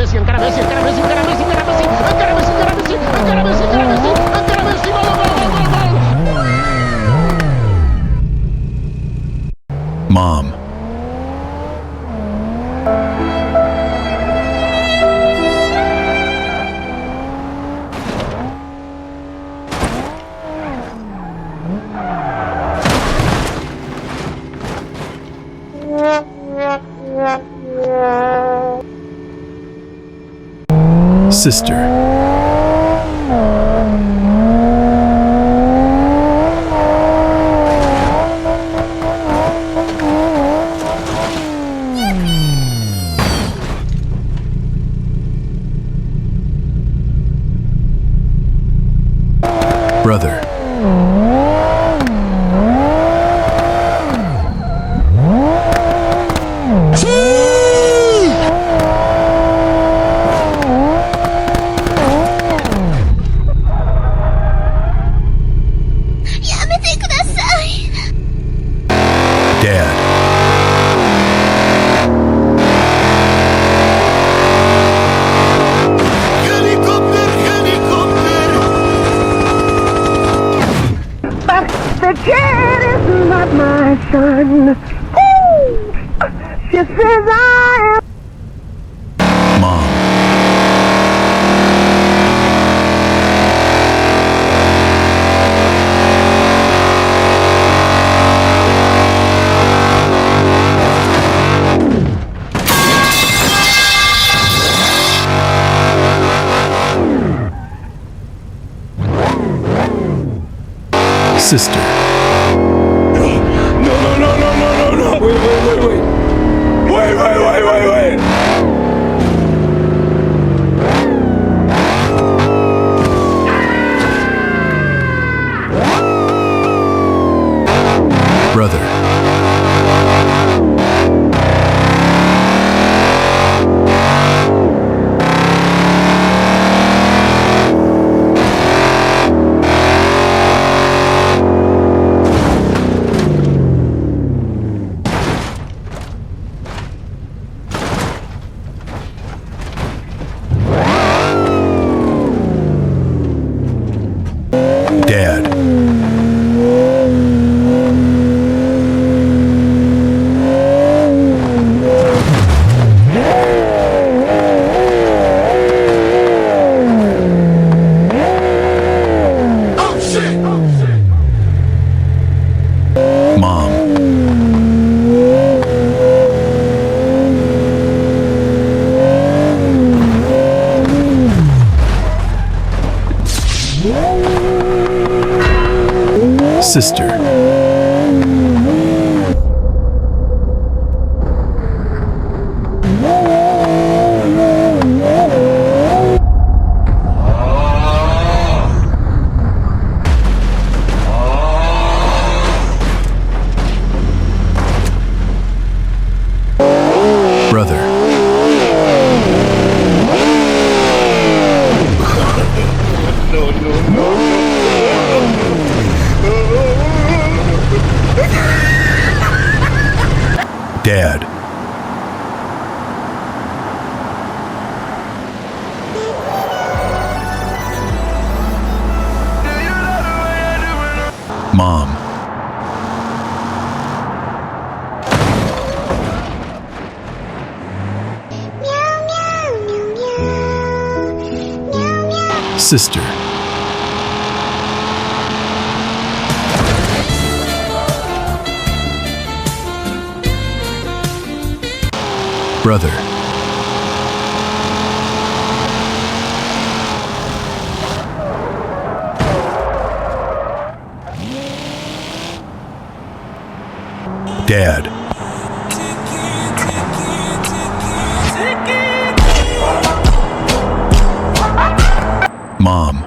Messi, encara Messi, encara Messi, encara Messi, encara Messi, encara Messi, encara Messi, encara Messi, encara Messi, encara Messi, gol, gol, gol, gol, gol. Mom. Sister. Brother. Dad. The kid is not my son. Ooh, she says I am. Mom. Sister. No. Wait. Brother. Dad. Mom. Sister. Brother. Dad. Mom. Sister. Brother. Dad. Mom.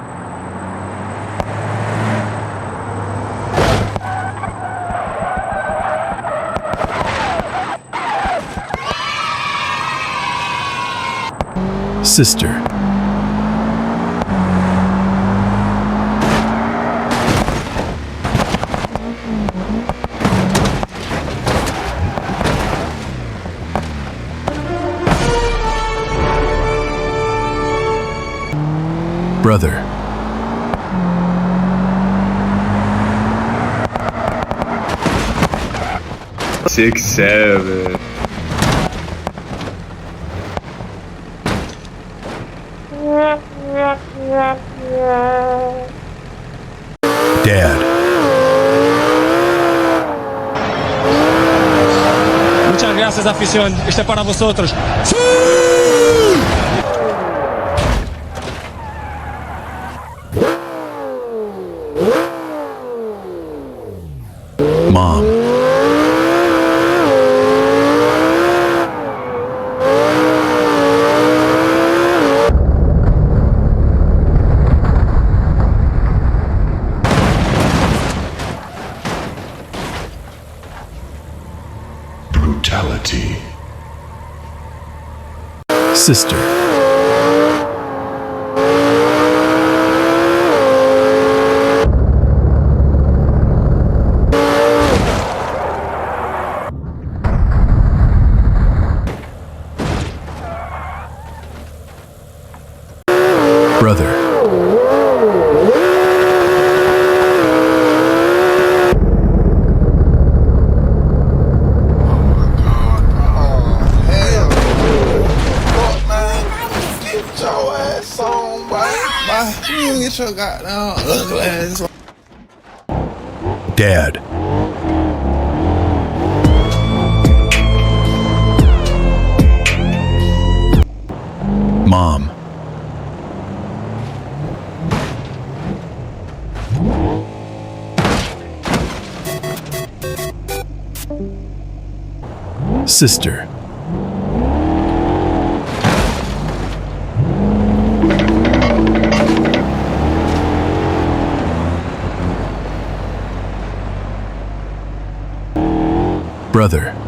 Sister. Brother. 6, 7. Dad. Muchas gracias, afición. Este es para vosotros. Mom. Brutality. Sister. Brother. Get your ass on, boy. You get your goddamn ugly ass on. Dad. Mom. Sister. Brother.